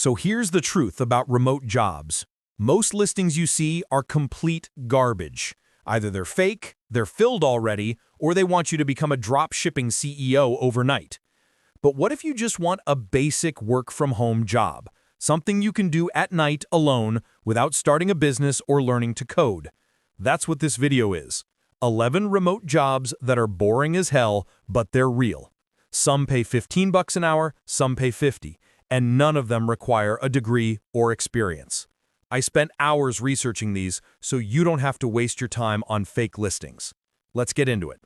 So here's the truth about remote jobs. Most listings you see are complete garbage. Either they're fake, they're filled already, or they want you to become a drop-shipping CEO overnight. But what if you just want a basic work-from-home job? Something you can do at night alone without starting a business or learning to code. That's what this video is. 11 remote jobs that are boring as hell, but they're real. Some pay $15 an hour, some pay $50, and none of them require a degree or experience. I spent hours researching these so you don't have to waste your time on fake listings. Let's get into it.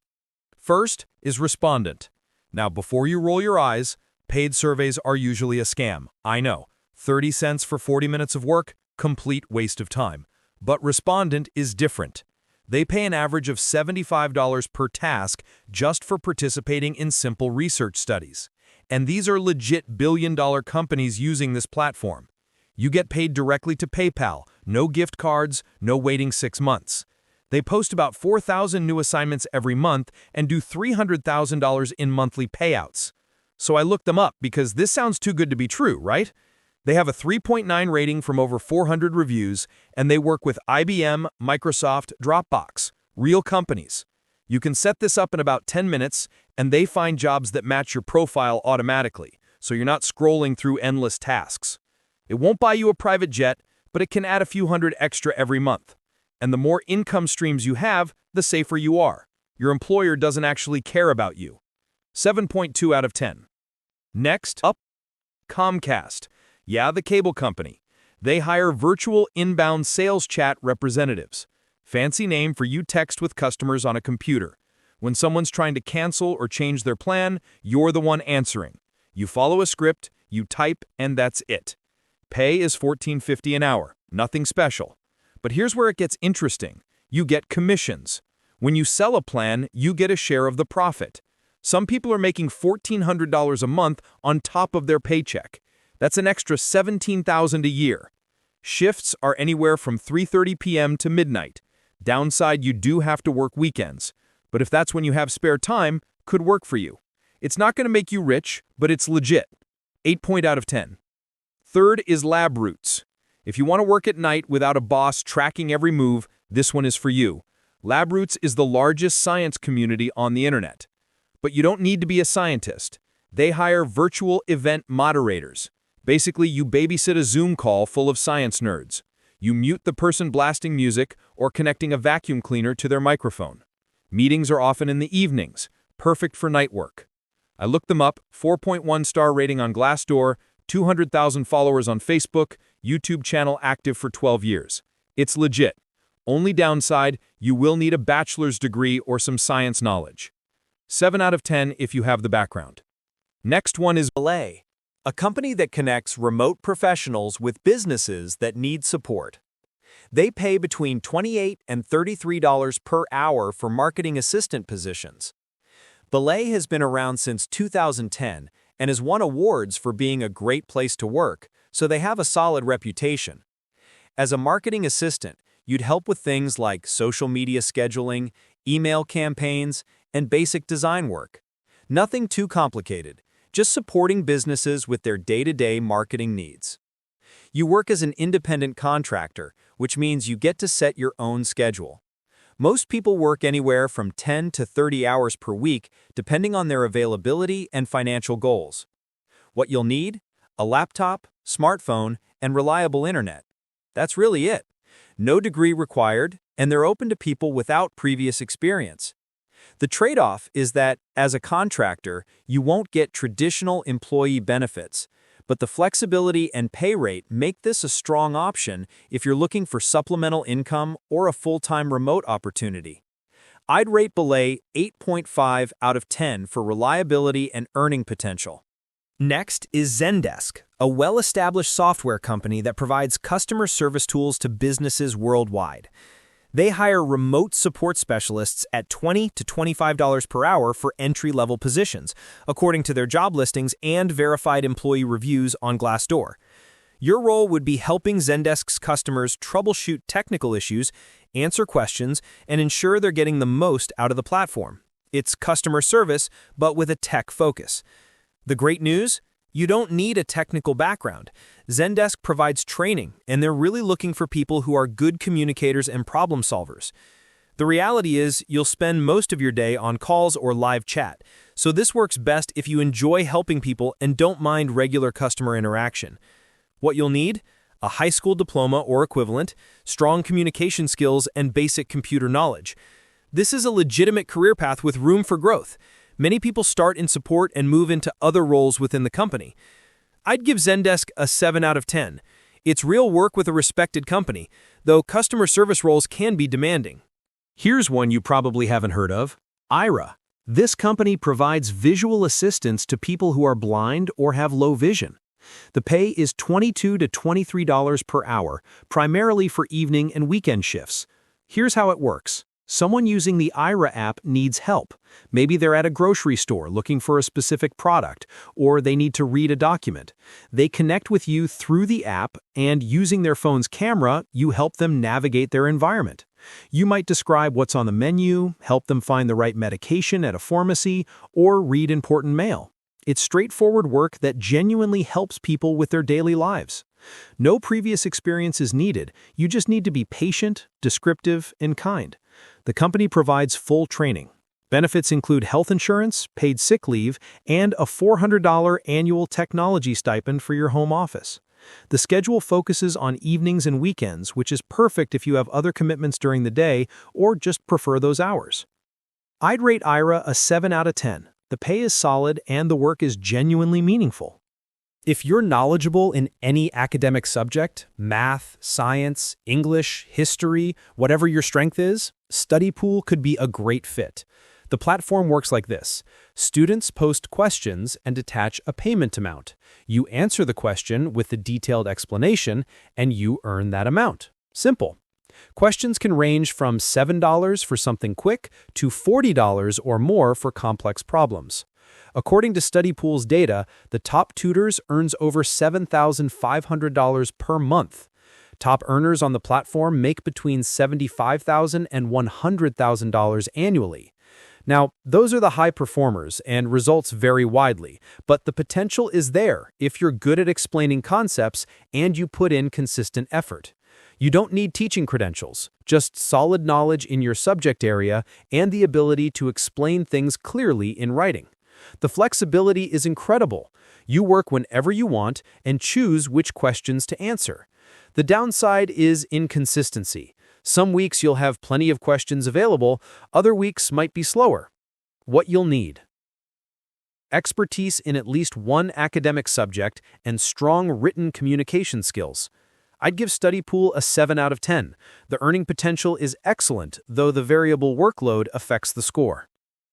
First is Respondent. Now, before you roll your eyes, paid surveys are usually a scam. I know. 30 cents for 40 minutes of work, complete waste of time. But Respondent is different. They pay an average of $75 per task just for participating in simple research studies. And these are legit billion-dollar companies using this platform. You get paid directly to PayPal, no gift cards, no waiting 6 months. They post about 4,000 new assignments every month and do $300,000 in monthly payouts. So I looked them up because this sounds too good to be true, right? They have a 3.9 rating from over 400 reviews, and they work with IBM, Microsoft, Dropbox, real companies. You can set this up in about 10 minutes, and they find jobs that match your profile automatically, so you're not scrolling through endless tasks. It won't buy you a private jet, but it can add a few hundred extra every month. And the more income streams you have, the safer you are. Your employer doesn't actually care about you. 7.2 out of 10. Next up, Comcast. Yeah, the cable company. They hire virtual inbound sales chat representatives. Fancy name for you text with customers on a computer. When someone's trying to cancel or change their plan, you're the one answering. You follow a script, you type, and that's it. Pay is $14.50 an hour, nothing special. But here's where it gets interesting. You get commissions. When you sell a plan, you get a share of the profit. Some people are making $1,400 a month on top of their paycheck. That's an extra $17,000 a year. Shifts are anywhere from 3:30 p.m. to midnight. Downside, you do have to work weekends. But if that's when you have spare time, could work for you. It's not going to make you rich, but it's legit. 8 out of 10. Third is LabRoots. If you want to work at night without a boss tracking every move, this one is for you. LabRoots is the largest science community on the internet. But you don't need to be a scientist. They hire virtual event moderators. Basically, you babysit a Zoom call full of science nerds. You mute the person blasting music or connecting a vacuum cleaner to their microphone. Meetings are often in the evenings, perfect for night work. I looked them up, 4.1 star rating on Glassdoor, 200,000 followers on Facebook, YouTube channel active for 12 years. It's legit. Only downside, you will need a bachelor's degree or some science knowledge. 7 out of 10 if you have the background. Next one is Belay, a company that connects remote professionals with businesses that need support. They pay between $28 and $33 per hour for marketing assistant positions. Belay has been around since 2010 and has won awards for being a great place to work, so they have a solid reputation. As a marketing assistant, you'd help with things like social media scheduling, email campaigns, and basic design work. Nothing too complicated, just supporting businesses with their day-to-day marketing needs. You work as an independent contractor, which means you get to set your own schedule. Most people work anywhere from 10 to 30 hours per week, depending on their availability and financial goals. What you'll need? A laptop, smartphone, and reliable internet. That's really it. No degree required, and they're open to people without previous experience. The trade-off is that, as a contractor, you won't get traditional employee benefits, but the flexibility and pay rate make this a strong option if you're looking for supplemental income or a full-time remote opportunity. I'd rate Belay 8.5 out of 10 for reliability and earning potential. Next is Zendesk, a well-established software company that provides customer service tools to businesses worldwide. They hire remote support specialists at $20 to $25 per hour for entry-level positions, according to their job listings and verified employee reviews on Glassdoor. Your role would be helping Zendesk's customers troubleshoot technical issues, answer questions, and ensure they're getting the most out of the platform. It's customer service, but with a tech focus. The great news? You don't need a technical background. Zendesk provides training, and they're really looking for people who are good communicators and problem solvers. The reality is, you'll spend most of your day on calls or live chat, so this works best if you enjoy helping people and don't mind regular customer interaction. What you'll need? A high school diploma or equivalent, strong communication skills, and basic computer knowledge. This is a legitimate career path with room for growth. Many people start in support and move into other roles within the company. I'd give Zendesk a 7 out of 10. It's real work with a respected company, though customer service roles can be demanding. Here's one you probably haven't heard of: Aira. This company provides visual assistance to people who are blind or have low vision. The pay is $22 to $23 per hour, primarily for evening and weekend shifts. Here's how it works. Someone using the Aira app needs help. Maybe they're at a grocery store looking for a specific product, or they need to read a document. They connect with you through the app, and using their phone's camera, you help them navigate their environment. You might describe what's on the menu, help them find the right medication at a pharmacy, or read important mail. It's straightforward work that genuinely helps people with their daily lives. No previous experience is needed. You just need to be patient, descriptive, and kind. The company provides full training. Benefits include health insurance, paid sick leave, and a $400 annual technology stipend for your home office. The schedule focuses on evenings and weekends, which is perfect if you have other commitments during the day or just prefer those hours. I'd rate Aira a 7 out of 10. The pay is solid and the work is genuinely meaningful. If you're knowledgeable in any academic subject, math, science, English, history, whatever your strength is, StudyPool could be a great fit. The platform works like this. Students post questions and attach a payment amount. You answer the question with the detailed explanation, and you earn that amount. Simple. Questions can range from $7 for something quick to $40 or more for complex problems. According to StudyPool's data, the top tutors earns over $7,500 per month. Top earners on the platform make between $75,000 and $100,000 annually. Now, those are the high performers, and results vary widely, but the potential is there if you're good at explaining concepts and you put in consistent effort. You don't need teaching credentials, just solid knowledge in your subject area and the ability to explain things clearly in writing. The flexibility is incredible. You work whenever you want and choose which questions to answer. The downside is inconsistency. Some weeks you'll have plenty of questions available, other weeks might be slower. What you'll need: expertise in at least one academic subject and strong written communication skills. I'd give StudyPool a 7 out of 10. The earning potential is excellent, though the variable workload affects the score.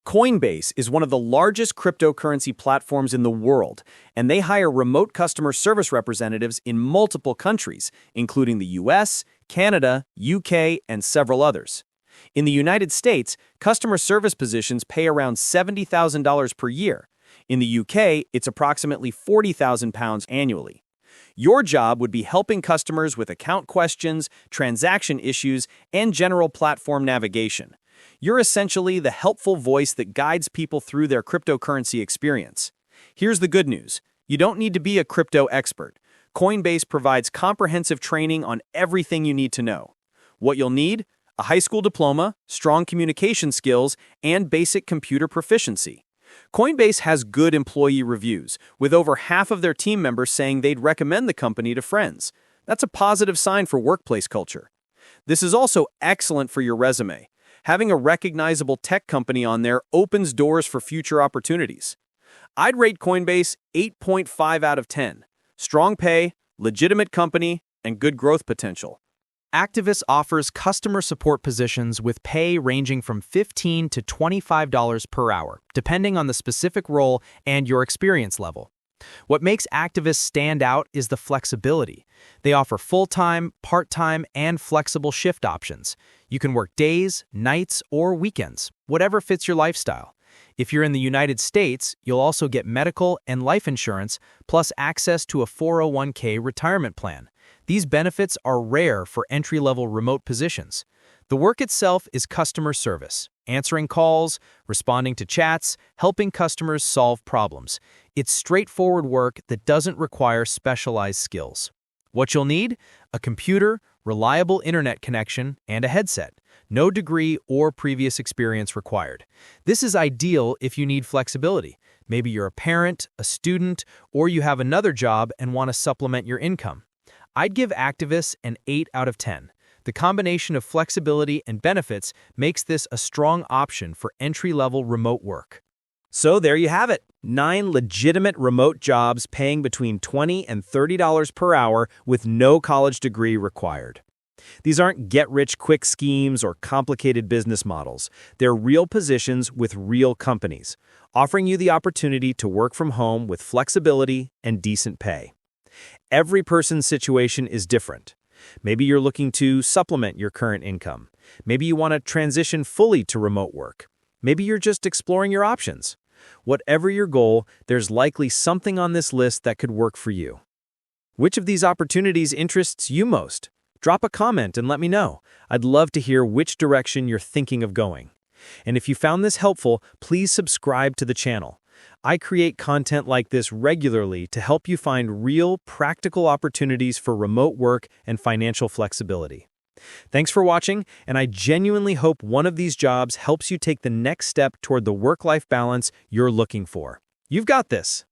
Coinbase is one of the largest cryptocurrency platforms in the world, and they hire remote customer service representatives in multiple countries, including the US, Canada, UK, and several others. In the United States, customer service positions pay around $70,000 per year. In the UK, it's approximately £40,000 annually. Your job would be helping customers with account questions, transaction issues, and general platform navigation. You're essentially the helpful voice that guides people through their cryptocurrency experience. Here's the good news: you don't need to be a crypto expert. Coinbase provides comprehensive training on everything you need to know. What you'll need: a high school diploma, strong communication skills, and basic computer proficiency. Coinbase has good employee reviews, with over half of their team members saying they'd recommend the company to friends. That's a positive sign for workplace culture. This is also excellent for your resume. Having a recognizable tech company on there opens doors for future opportunities. I'd rate Coinbase 8.5 out of 10. Strong pay, legitimate company, and good growth potential. Activist offers customer support positions with pay ranging from $15 to $25 per hour, depending on the specific role and your experience level. What makes Activist stand out is the flexibility. They offer full-time, part-time, and flexible shift options. You can work days, nights, or weekends, whatever fits your lifestyle. If you're in the United States, you'll also get medical and life insurance, plus access to a 401k retirement plan. These benefits are rare for entry-level remote positions. The work itself is customer service, answering calls, responding to chats, helping customers solve problems. It's straightforward work that doesn't require specialized skills. What you'll need? A computer, reliable internet connection, and a headset. No degree or previous experience required. This is ideal if you need flexibility. Maybe you're a parent, a student, or you have another job and want to supplement your income. I'd give Activis an 8 out of 10. The combination of flexibility and benefits makes this a strong option for entry-level remote work. So there you have it, 9 legitimate remote jobs paying between $20 and $30 per hour with no college degree required. These aren't get-rich-quick schemes or complicated business models. They're real positions with real companies, offering you the opportunity to work from home with flexibility and decent pay. Every person's situation is different. Maybe you're looking to supplement your current income. Maybe you want to transition fully to remote work. Maybe you're just exploring your options. Whatever your goal, there's likely something on this list that could work for you. Which of these opportunities interests you most? Drop a comment and let me know. I'd love to hear which direction you're thinking of going. And if you found this helpful, please subscribe to the channel. I create content like this regularly to help you find real, practical opportunities for remote work and financial flexibility. Thanks for watching, and I genuinely hope one of these jobs helps you take the next step toward the work-life balance you're looking for. You've got this.